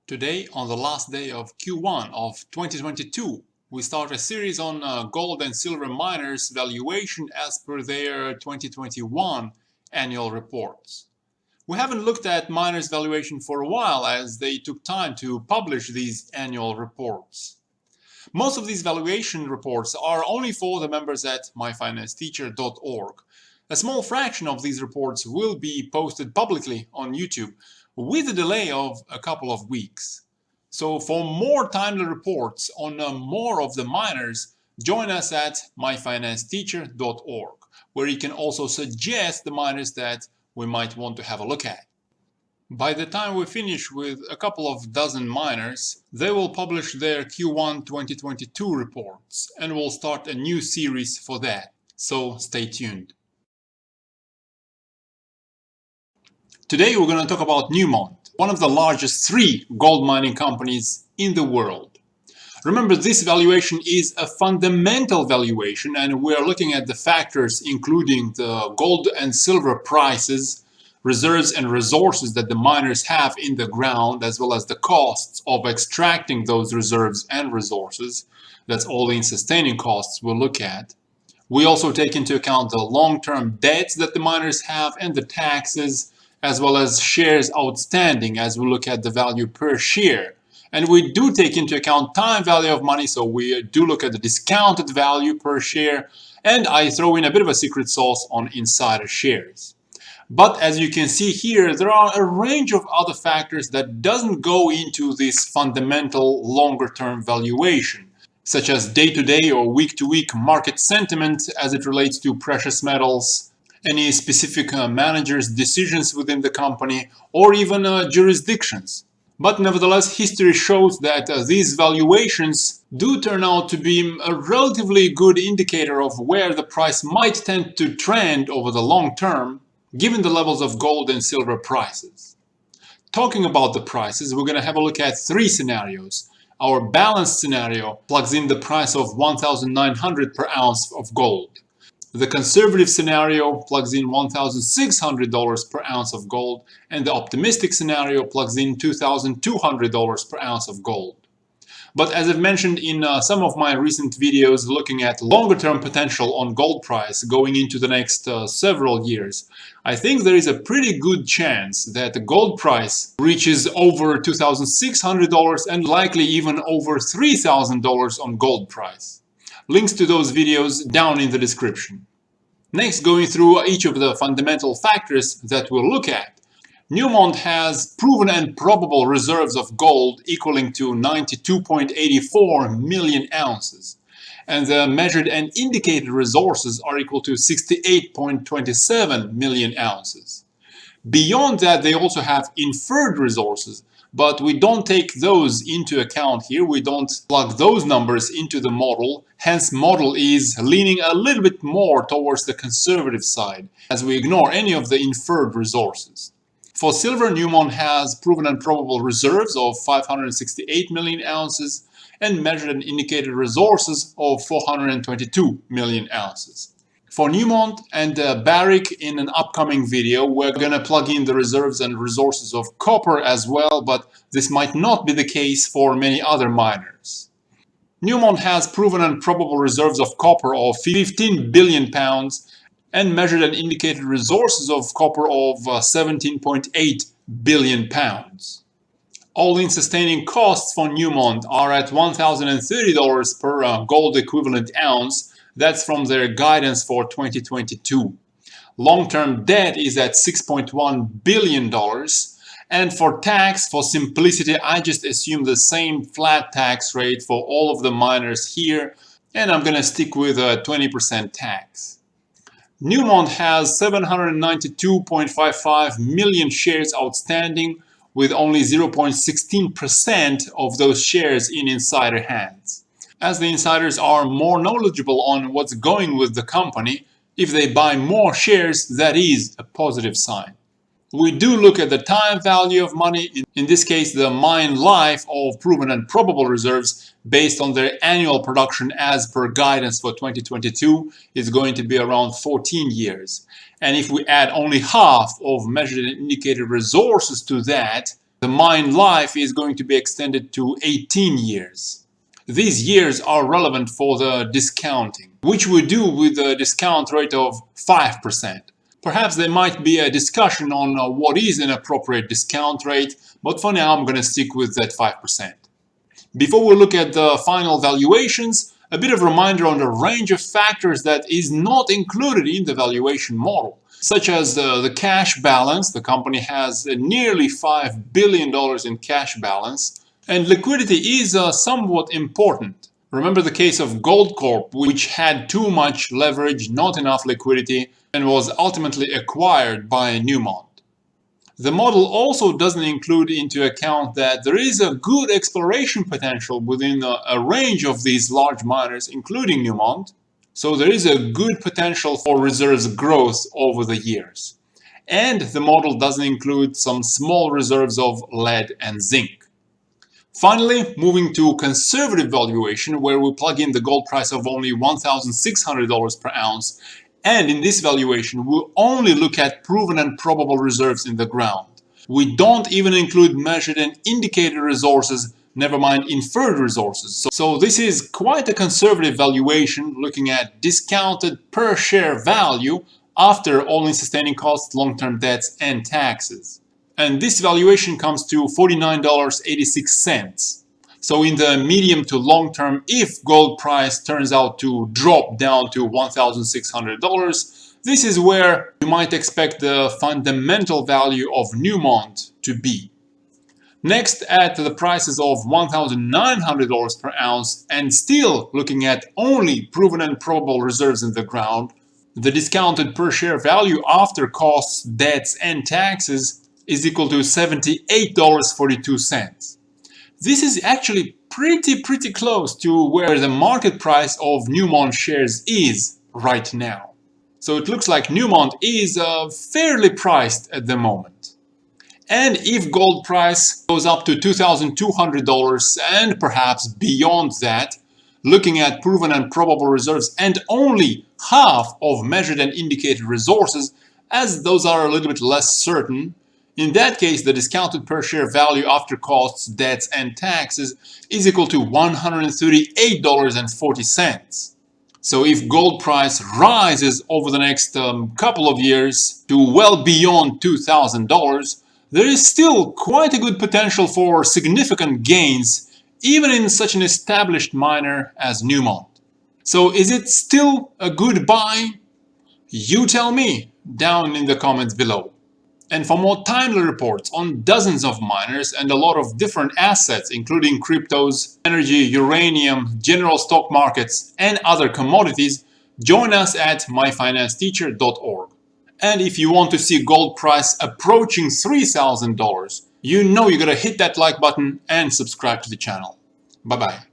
Today, on the last day of Q1 of 2022, we start a series on gold and silver miners' valuation as per their 2021 annual reports. We haven't looked at miners' valuation for a while as they took time to publish these annual reports. Most of these valuation reports are only for the members at myfinancesteacher.org. A small fraction of these reports will be posted publicly on YouTube with a delay of a couple of weeks. So for more timely reports on more of the miners, join us at myfinancesteacher.org, where you can also suggest the miners that we might want to have a look at. By the time we finish with a couple of dozen miners, they will publish their Q1 2022 reports, and we'll start a new series for that, so stay tuned. Today we're going to talk about Newmont, one of the largest 3 gold mining companies in the world. Remember, this valuation is a fundamental valuation, and we are looking at the factors including the gold and silver prices, reserves and resources that the miners have in the ground, as well as the costs of extracting those reserves and resources. That's all-in sustaining costs we'll look at. We also take into account the long-term debts that the miners have and the taxes, as well as shares outstanding as we look at the value per share. And we do take into account time value of money, so we do look at the discounted value per share, and I throw in a bit of a secret sauce on insider shares. But as you can see here, there are a range of other factors that doesn't go into this fundamental longer-term valuation, such as day-to-day or week-to-week market sentiment as it relates to precious metals, any specific managers' decisions within the company, or even jurisdictions. But nevertheless, history shows that these valuations do turn out to be a relatively good indicator of where the price might tend to trend over the long term, given the levels of gold and silver prices. Talking about the prices, we're going to have a look at 3 scenarios. Our balanced scenario plugs in the price of $1,900 per ounce of gold. The conservative scenario plugs in $1,600 per ounce of gold, and the optimistic scenario plugs in $2,200 per ounce of gold. But as I've mentioned in some of my recent videos looking at longer-term potential on gold price going into the next several years, I think there is a pretty good chance that the gold price reaches over $2,600 and likely even over $3,000 on gold price. Links to those videos down in the description. Next, going through each of the fundamental factors that we'll look at. Newmont has proven and probable reserves of gold equaling to 92.84 million ounces, and the measured and indicated resources are equal to 68.27 million ounces. Beyond that, they also have inferred resources, but we don't take those into account here. We don't plug those numbers into the model. Hence, model is leaning a little bit more towards the conservative side, as we ignore any of the inferred resources. For silver, Newmont has proven and probable reserves of 568 million ounces and measured and indicated resources of 422 million ounces. For Newmont and Barrick, in an upcoming video, we're going to plug in the reserves and resources of copper as well, but this might not be the case for many other miners. Newmont has proven and probable reserves of copper of 15 billion pounds and measured and indicated resources of copper of 17.8 billion pounds. All-in sustaining costs for Newmont are at $1,030 per gold equivalent ounce. That's from their guidance for 2022. Long-term debt is at $6.1 billion. And for tax, for simplicity, I just assume the same flat tax rate for all of the miners here, and I'm going to stick with a 20% tax. Newmont has 792.55 million shares outstanding, with only 0.16% of those shares in insider hands. As the insiders are more knowledgeable on what's going with the company, if they buy more shares, that is a positive sign. We do look at the time value of money, in this case the mine life of proven and probable reserves based on their annual production as per guidance for 2022 is going to be around 14 years. And if we add only half of measured and indicated resources to that, The mine life is going to be extended to 18 years. These years are relevant for the discounting, which we do with a discount rate of 5%. Perhaps there might be a discussion on what is an appropriate discount rate, but for now I'm going to stick with that 5%. Before we look at the final valuations, a bit of reminder on the range of factors that is not included in the valuation model, such as the cash balance. The company has nearly $5 billion in cash balance, and liquidity is somewhat important. Remember the case of Goldcorp, which had too much leverage, not enough liquidity, and was ultimately acquired by Newmont. The model also doesn't include into account that there is a good exploration potential within a range of these large miners, including Newmont. So there is a good potential for reserves growth over the years. And the model doesn't include some small reserves of lead and zinc. Finally, moving to conservative valuation, where we plug in the gold price of only $1,600 per ounce. And in this valuation, we'll only look at proven and probable reserves in the ground. We don't even include measured and indicated resources, never mind inferred resources. So this is quite a conservative valuation, looking at discounted per share value after all-in sustaining costs, long-term debts, and taxes. And this valuation comes to $49.86. So in the medium to long term, if gold price turns out to drop down to $1,600, this is where you might expect the fundamental value of Newmont to be. Next, at the prices of $1,900 per ounce, and still looking at only proven and probable reserves in the ground, the discounted per share value after costs, debts, and taxes is equal to $78.42. This is actually pretty close to where the market price of Newmont shares is right now. So it looks like Newmont is fairly priced at the moment. And if gold price goes up to $2,200 and perhaps beyond that, looking at proven and probable reserves and only half of measured and indicated resources, as those are a little bit less certain, in that case, the discounted per share value after costs, debts, and taxes is equal to $138.40. So if gold price rises over the next couple of years to well beyond $2,000, there is still quite a good potential for significant gains, even in such an established miner as Newmont. So is it still a good buy? You tell me down in the comments below. And for more timely reports on dozens of miners and a lot of different assets, including cryptos, energy, uranium, general stock markets, and other commodities, join us at myfinancesteacher.org. And if you want to see gold price approaching $3,000, you know you gotta hit that like button and subscribe to the channel. Bye bye.